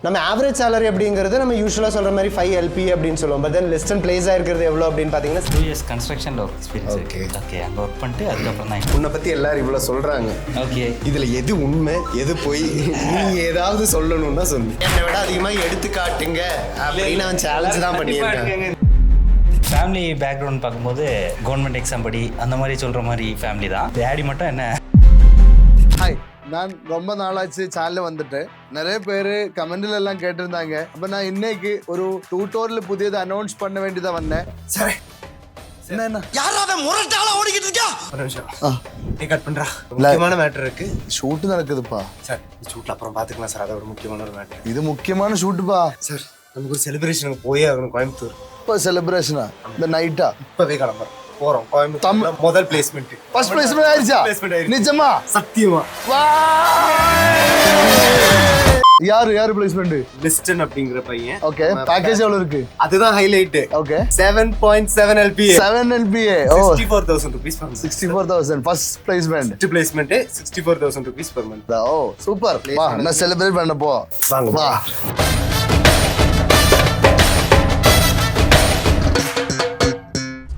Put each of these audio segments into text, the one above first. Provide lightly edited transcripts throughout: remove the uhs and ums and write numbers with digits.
நம்ம average salary அப்படிங்கிறது நம்ம யூஸ்வலாக சொல்கிற மாதிரி 5 LP அப்படின்னு சொல்லுவோம். But then list and place ஆயிருக்கிறது எவ்வளோ அப்படின்னு பார்த்தீங்கன்னா 2 years கன்ஸ்ட்ரக்ஷனில் ஒர்க் எக்ஸ்பீரியன்ஸ். ஓகே அங்கே ஒர்க் பண்ணிட்டு அதுக்கப்புறம் தான் உன்னை பற்றி எல்லாரும் இவ்வளோ சொல்கிறாங்க. ஓகே இதில் எது உண்மை எது போய் நீ ஏதாவது சொல்லணும்னா சொல்லு. என்னை விட அதிகமாக எடுத்து காட்டுங்க அப்படின்னு நான் சேலஞ்ச் தான் பண்ணியிருக்கேன். ஃபேமிலி பேக்ரவுண்ட் பார்க்கும்போது கவர்மெண்ட் எக்ஸாம் படி அந்த மாதிரி சொல்கிற மாதிரி ஃபேமிலி தான். டேடி மட்டும் என்ன. ஹாய், நான் ரொம்ப நாளாச்சு சேனல் வந்துட்டு நிறைய பேர் கமெண்ட்ல எல்லாம் கேட்டிருந்தாங்க. அப்போ நான் இன்னைக்கு ஒரு டியூட்டோரியல் புதியது அனௌன்ஸ் பண்ண வேண்டியதா வந்தேன். சரி என்ன யாராவது முரட்டால ஓடிக்கிட்டு இருக்கா? ஒரு நிமிஷம் நீ கட் பண்றா. முக்கியமான மேட்டர் இருக்கு. Shoot நடக்குதுப்பா sir. ஷூட்ல அப்புறம் பாத்துக்கலாம் சார். அது ஒரு முக்கியமான ஒரு மேட்டர். இது முக்கியமான ஷூட்டுப்பா சார். நமக்கு ஒரு செலிப்ரேஷனுக்கு போயே ஆகணும் கோயம்புத்தூர். இப்போ செலிப்ரேஷனா இந்த நைட்டா? இப்பவே கிளம்புறோம் போறோம் கோயம்புத்தூர். முதல் பிளேஸ்மெண்ட் ஃபர்ஸ்ட் பிளேஸ்மெண்ட் ஆயிருச்சா? நிஜமா? சத்தியமா. யாரு பிளேஸ்மெண்ட்? லிஸ்டன் அப்படிங்கிற பையன். ஓகே, பேக்கேஜ் எவ்வளவு இருக்கு? அதுதான் highlight. Okay, 7.7 LPA. 7 LPA. 64,000 rupees per month. 64,000 first placement. First placement 64,000 rupees per month. ஓ சூப்பர். வா நான் செலிப்ரேட் பண்ண போ. வாங்க வா.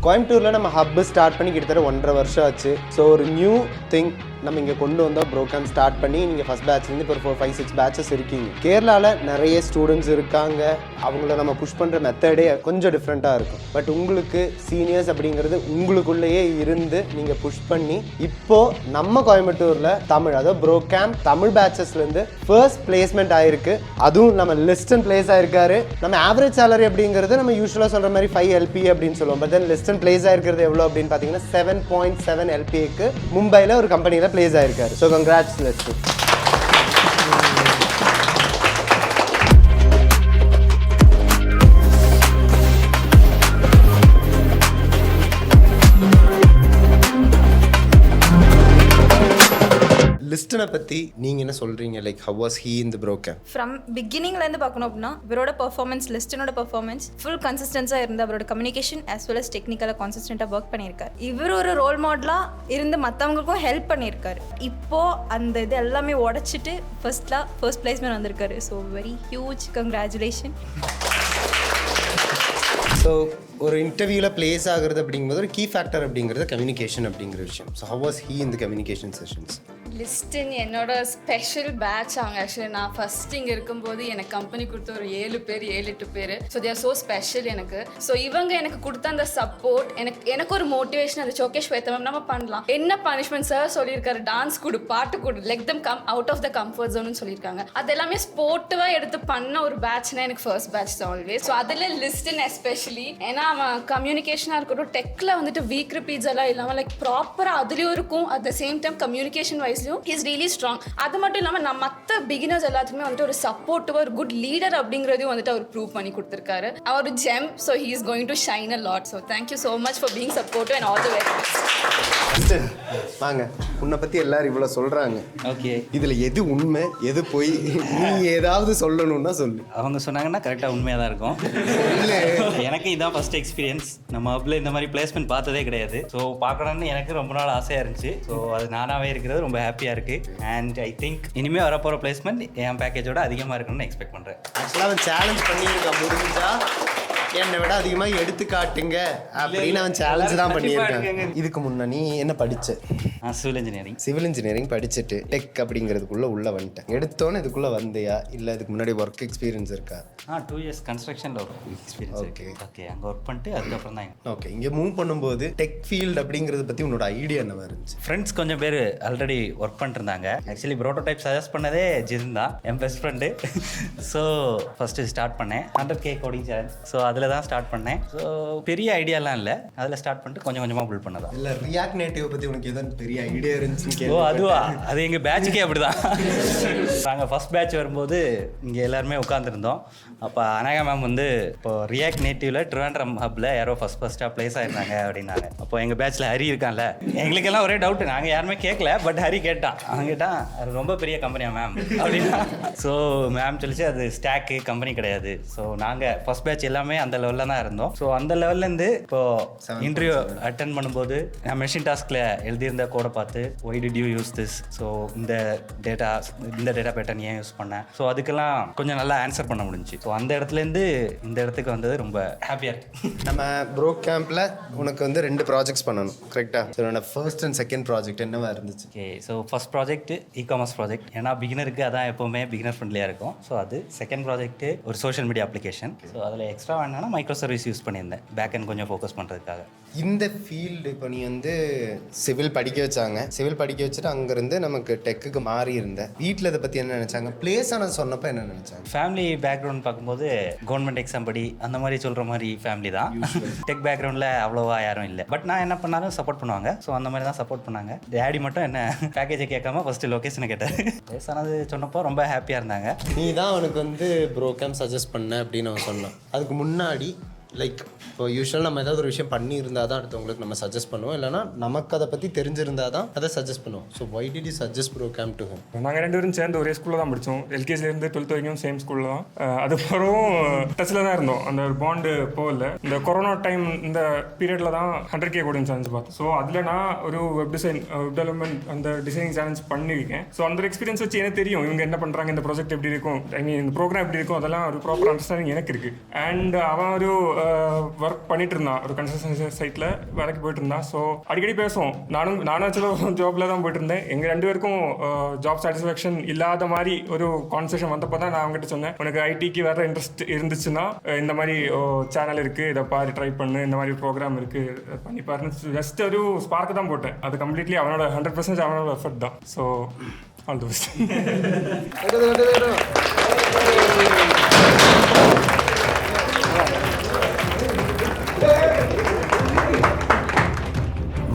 கோயம்புத்தூரில் நம்ம ஹப் ஸ்டார்ட் பண்ணி கிட்டத்தட்ட 1.5 வருஷம் ஆச்சு. ஸோ ஒரு நியூ திங் நம்ம இங்கே கொண்டு வந்தோம். ப்ரோக்ராம் ஸ்டார்ட் பண்ணி நீங்கள் ஃபஸ்ட் பேட்ச்லேருந்து இப்போ 4, 5, 6 பேட்சஸ் இருக்கீங்க. கேரளாவில் நிறைய ஸ்டூடெண்ட்ஸ் இருக்காங்க. அவங்கள நம்ம புஷ் பண்ணுற மெத்தடே கொஞ்சம் டிஃப்ரெண்ட்டாக இருக்கும். பட் உங்களுக்கு சீனியர்ஸ் அப்படிங்கிறது உங்களுக்குள்ளேயே இருந்து நீங்கள் புஷ் பண்ணி இப்போது நம்ம கோயம்புத்தூரில் தமிழ், அதாவது ப்ரோக்ராம் தமிழ் பேட்சஸ்லேருந்து ஃபர்ஸ்ட் பிளேஸ்மெண்ட் ஆயிருக்கு. அதுவும் நம்ம லிஸ்ட் அண்ட் பிளேஸ் ஆயிருக்காரு. நம்ம ஆவரேஜ் சேலரி அப்படிங்கிறது நம்ம யூஸ்வலாக சொல்கிற மாதிரி 5 LP அப்படின்னு சொல்லுவோம். But then list and place ஆயிருக்கிறது எவ்வளோ அப்படின்னு பார்த்தீங்கன்னா 7.7 LPAக்கு மும்பையில் ஒரு கம்பெனியில் பிளேஸ் ஆயிருக்காரு. So congratulation. லிஸ்டனை பற்றி நீங்கள் என்ன சொல்கிறீங்க? Like how was he in the programme? From பிகினிங்லேருந்து பார்க்கணும் அப்படின்னா இவரோட பர்ஃபார்மன்ஸ், லிஸ்டனோட பர்ஃபார்மன்ஸ் ஃபுல் கன்சிஸ்டன்ஸாக இருந்து அவரோட கம்யூனிகேஷன் ஆஸ் வெல் அஸ் டெக்னிக்கலாக கான்சிஸ்டண்ட்டாக ஒர்க் பண்ணியிருக்காரு. இவர் ஒரு ரோல் மாடலாக இருந்து மற்றவங்களுக்கும் ஹெல்ப் பண்ணியிருக்காரு. இப்போது அந்த இது எல்லாமே உடச்சிட்டு ஃபர்ஸ்ட் பிளேஸ்மெண்ட் வந்திருக்காரு. So very huge congratulation. So ஒரு இன்டர்வியூவில் பிளேஸ் ஆகுறது அப்படிங்கும்போது ஒரு கீ ஃபேக்டர் அப்படிங்கிறது கம்யூனிகேஷன் அப்படிங்கிற விஷயம். So how was he in the communication sessions? Listen என்னோட ஸ்பெஷல் பேட்ச். அவங்க ஆக்சுவலி நான் ஃபர்ஸ்ட் இங்கே இருக்கும்போது எனக்கு கம்பெனி கொடுத்த ஒரு 7 பேர் 7-8 பேர். ஸோ தேர் ஸோ ஸ்பெஷல் எனக்கு. ஸோ இவங்க எனக்கு கொடுத்த அந்த சப்போர்ட் எனக்கு ஒரு மோட்டிவேஷன் இருந்துச்சு. ஓகே ஸ்வேதா மேம் நம்ம பண்ணலாம். என்ன பனிஷ்மெண்ட் சார் சொல்லியிருக்காரு, டான்ஸ் கொடு, பாட்டு கொடு, let them come out of the comfort ஜோன்னு சொல்லியிருக்காங்க. அது எல்லாமே ஸ்போர்ட்டிவாக எடுத்து பண்ண ஒரு பேட்ச்னா எனக்கு ஃபர்ஸ்ட் பேட்ச் தான் ஆல்வேஸ். ஸோ அதில் லிஸ்டன் எஸ்பெஷலி ஏன்னா அவன் கம்யூனிகேஷனாக இருக்கட்டும், டெக்கில் வந்துட்டு வீக் ரிப்பீட்ஸ் எல்லாம் இல்லாமல் லைக் ப்ராப்பராக அதுலேயும் இருக்கும். At the same time communication wise is really strong. அது மட்டும் இல்லாமல் நம்ம மற்ற பிகினர்ஸ் எல்லாத்துக்குமே வந்துட்டு ஒரு சப்போர்ட்டிவாக ஒரு குட் லீடர் அப்படிங்கிறதையும் வந்துட்டு அவர் ப்ரூவ் பண்ணி கொடுத்துருக்காரு. அவர் ஒரு GeM. So he is going to shine a lot. So thank you so much for being supportive and all the very best. வாங்க, உன்னை பற்றி எல்லாரும் இவ்வளோ சொல்கிறாங்க. ஓகே இதில் எது உண்மை எது போய் நீ ஏதாவது சொல்லணும்னா சொல்லு. அவங்க சொன்னாங்கன்னா கரெக்டாக உண்மையாக தான் இருக்கும். இல்லை எனக்கு இதான் ஃபர்ஸ்ட் எக்ஸ்பீரியன்ஸ். நம்ம ஹப்பில் இந்த மாதிரி பிளேஸ்மெண்ட் பார்த்ததே கிடையாது. ஸோ பார்க்கணுன்னு எனக்கு ரொம்ப நாள் ஆசையாக இருந்துச்சு. ஸோ அது நானாகவே இருக்கிறது ரொம்ப ஹாப்பியாக இருக்குது. அண்ட் ஐ திங்க் இனிமேல் வரப்போகிற பிளேஸ்மெண்ட் என் பேக்கேஜோட அதிகமாக இருக்குன்னு எக்ஸ்பெக்ட் பண்ணுறேன். ஆக்சுவலாக அவன் சேலஞ்ச் பண்ணியிருக்கான். முடிஞ்சா என்னை விட அதிகமாக எடுத்து காட்டுங்க அப்படின்னு அவன் சேலஞ்ச் தான் பண்ணியிருக்கான். இதுக்கு முன்னே நீ என்ன படிச்ச? Civil engineering. சிவில் இன்ஜினியரிங் படிச்சுட்டு டெக் அப்படிங்கிறதுக்குள்ளே உள்ளே வந்துட்டேன். எடுத்தோன்னே இதுக்குள்ளே வந்தியா இல்லை இதுக்கு முன்னாடி ஒர்க் எக்ஸ்பீரியன்ஸ் இருக்கா? 2 years கன்ஸ்ட்ரக்ஷனில் ஒர்க் எக்ஸ்பீரியன்ஸ். ஓகே அங்கே ஒர்க் பண்ணிட்டு அதுக்கப்புறம் தான். ஓகே, இங்கே மூவ் பண்ணும்போது டெக் ஃபீல்டு அப்படிங்கிறத பற்றி உன்னோட ஐடியா என்னவா இருந்துச்சு? ஃப்ரெண்ட்ஸ் கொஞ்சம் பேர் ஆல்ரெடி ஒர்க் பண்ணிருந்தாங்க. ஆக்சுவலி ப்ரோட்டோடைப் சஜஸ்ட் பண்ணதே ஜின் தான், என் best friend. So first start பண்ணேன் 100K கோடிங் சேலஞ்ச். ஸோ அதில் தான் ஸ்டார்ட் பண்ணேன். ஸோ பெரிய ஐடியாலாம் இல்லை, அதில் ஸ்டார்ட் பண்ணிட்டு கொஞ்சம் கொஞ்சமாக பில்ட் பண்ணதான். இல்லை ரியாக்ட் நேட்டிவ் பற்றி உனக்கு எதுவும் பெரிய ஐடியா இருந்துச்சு? ஓ அதுவா, அது எங்கள் பேட்சுக்கே அப்படி தான். நாங்கள் ஃபஸ்ட் பேட்ச் வரும்போது இங்கே எல்லாருமே உட்காந்துருந்தோம். அப்போ அனகா மேம் வந்து இப்போ ரியாக்ட் நேட்டிவ்ல ட்ரிவாண்ட்ரம் ஹப்பில் யாரோ ஃபஸ்ட்டாக ப்ளேஸ் ஆயிருந்தாங்க அப்படின்னாங்க. அப்போ எங்கள் பேட்சில் ஹரி இருக்கான்ல, எங்களுக்கெல்லாம் ஒரே டவுட். நாங்கள் யாருமே கேட்கல, பட் ஹரி கேட்டான். அவன் கேட்டான் அது ரொம்ப பெரிய கம்பெனியா மேம் அப்படின்னா. ஸோ மேம் சொல்லிச்சு அது ஸ்டாக்கு கம்பெனி கிடையாது. ஸோ நாங்கள் ஃபஸ்ட் பேட்ச் எல்லாமே அந்த லெவலில் தான் இருந்தோம். ஸோ அந்த லெவல்லேருந்து இப்போது இன்டர்வியூ அட்டன் பண்ணும்போது நான் மெஷின் டாஸ்கில் எழுதியிருந்த கோடை பார்த்து why did you use this, so இந்த டேட்டா பேட்டர்ன் ஏன் யூஸ் பண்ணேன், ஸோ அதுக்கெல்லாம் கொஞ்சம் நல்லா ஆன்சர் பண்ண முடிஞ்சுச்சு. ஸோ அந்த இடத்துலேருந்து இந்த இடத்துக்கு வந்தது ரொம்ப ஹாப்பியாக இருக்குது. நம்ம ப்ரோ கேம்பில் உனக்கு வந்து 2 ப்ராஜெக்ட்ஸ் பண்ணணும் கரெக்டாக? ஸோ என்னோட ஃபர்ஸ்ட் அண்ட் செகண்ட் ப்ராஜெக்ட் என்னவா இருந்துச்சு? Okay, so first project e-commerce project. ஏன்னா பிகினருக்கு அதான் எப்போவுமே பிகினர் ஃப்ரெண்ட்லியாக இருக்கும். ஸோ அது செகண்ட் ப்ராஜெக்ட் ஒரு சோஷியல் மீடியா அப்ளிகேஷன். ஸோ அதில் எக்ஸ்ட்ரா வேணுன்னா மைக்ரோ சர்வீஸ் யூஸ் பண்ணியிருந்தேன் பேக் அண்ட் கொஞ்சம் ஃபோக்கஸ் பண்ணுறதுக்காக. இந்த ஃபீல்டு இப்போ நீ வந்து சிவில் படிக்க வச்சாங்க, சிவில் படிக்க வச்சுட்டு அங்கேருந்து நமக்கு டெக்குக்கு மாறி இருந்தேன். வீட்டில் இதை பற்றி என்ன நினச்சாங்க? பிளேஸ் ஆனால் சொன்னப்போ என்ன நினச்சாங்க? ஃபேமிலி பேக்ரவுண்ட் பார்க்கும்போது கவர்மெண்ட் எக்ஸாம் படி அந்த மாதிரி சொல்கிற மாதிரி ஃபேமிலி தான். டெக் பேக்ரவுண்டில் அவ்வளோவா யாரும் இல்லை. பட் நான் என்ன பண்ணாலும் சப்போர்ட் பண்ணுவாங்க. ஸோ அந்த மாதிரி தான் சப்போர்ட் பண்ணாங்க. டேடி மட்டும் என்ன பேக்கேஜை கேட்காம ஃபஸ்ட்டு லொக்கேஷனை கேட்டார். பிளேஸ் ஆனது சொன்னப்போ ரொம்ப ஹாப்பியாக இருந்தாங்க. நீ தான் அவனுக்கு வந்து ப்ரோ கேம்ப் சஜஸ்ட் பண்ண அப்படின்னு அவன் சொன்னான். அதுக்கு முன்னாடி லைக் இப்போ யூஸ்வலாக நம்ம ஏதாவது ஒரு விஷயம் பண்ணியிருந்தால் தான் அடுத்தவங்களுக்கு நம்ம சஜஸ்ட் பண்ணுவோம், இல்லைனா நமக்கு அதை பற்றி தெரிஞ்சிருந்தால் தான் அதை சஜஸ்ட் பண்ணுவோம். So why did you suggest bro camp to him? நாங்கள் 2 பேரும் சேர்ந்து ஒரே ஸ்கூலில் தான் படித்தோம். எல்கேஜிலேருந்து 12th வரைக்கும் சேம் ஸ்கூலில் தான். அதுக்கப்புறம் டச்சில் தான் இருந்தோம். அந்த ஒரு பாண்டு போகல. இந்த கொரோனா டைம் இந்த பீரியடில் தான் 100K கோடிங் சேலஞ்ச் பார்த்தேன். ஸோ அதில் நான் ஒரு வெப் டெவலப்மெண்ட் அந்த டிசைனிங் சேலஞ்ச் பண்ணியிருக்கேன். ஸோ அந்த எக்ஸ்பீரியன்ஸ் வச்சு எனக்கு தெரியும் இவங்க என்ன பண்ணுறாங்க, இந்த ப்ராஜெக்ட் எப்படி இருக்கும், ஐ மீன் இந்த ப்ரோக்ராம் எப்படி இருக்கும், அதெல்லாம் ஒரு ப்ராப்பர் அண்டர்ஸ்டாண்டிங் எனக்கு இருக்குது. அண்ட் அவன் ஒரு ஒர்க் பண்ணிட்டு இருந்தான், ஒரு கன்ஸ்ட்ரக்ஷன் சைட்டில் வேலைக்கு போயிட்டு இருந்தான். ஸோ அடிக்கடி பேசுவோம். நானும் ஆக்சுவலாக ஜாப்ல தான் போயிட்டு இருந்தேன். எங்கள் 2 பேருக்கும் ஜாப் சாட்டிஸ்ஃபேக்ஷன் இல்லாத மாதிரி ஒரு கான்வர்சேஷன் வந்தப்போ தான் நான் அவங்ககிட்ட சொன்னேன், உனக்கு ஐடிக்கு வேற இன்ட்ரெஸ்ட் இருந்துச்சுன்னா இந்த மாதிரி சேனல் இருக்குது, இதை பாரு, ட்ரை பண்ணு, இந்த மாதிரி ப்ரோக்ராம் இருக்குது, பண்ணி பாருன்னு ஜஸ்ட் ஒரு ஸ்பார்க்கு தான் போட்டேன். அது கம்ப்ளீட்லி அவனோட 100% அவனோட எஃபர்ட் தான். So all the best.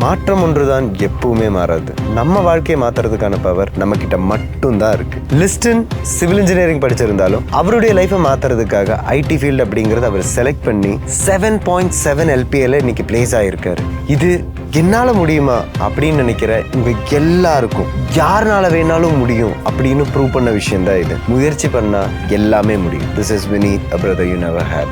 மாற்றம் ஒன்றுதான் எப்பவுமே மாறாது. நம்ம வாழ்க்கையை மாற்றுறதுக்கான பவர் நம்மக்கிட்ட மட்டும்தான் இருக்கு. லிஸ்டன் சிவில் இன்ஜினியரிங் படிச்சிருந்தாலும் அவருடைய லைஃப்பை மாற்றுறதுக்காக ஐடி ஃபீல்டு அப்படிங்கிறத அவர் செலக்ட் பண்ணி 7.7 LPAல இன்னைக்கு பிளேஸ் ஆகிருக்காரு. இது என்னால் முடியுமா அப்படின்னு நினைக்கிற உங்க எல்லாருக்கும் யாருனால வேணாலும் முடியும் அப்படின்னு ப்ரூவ் பண்ண விஷயம் தான் இது. முயற்சி பண்ணா எல்லாமே முடியும். This is Vineeth, a brother you never had.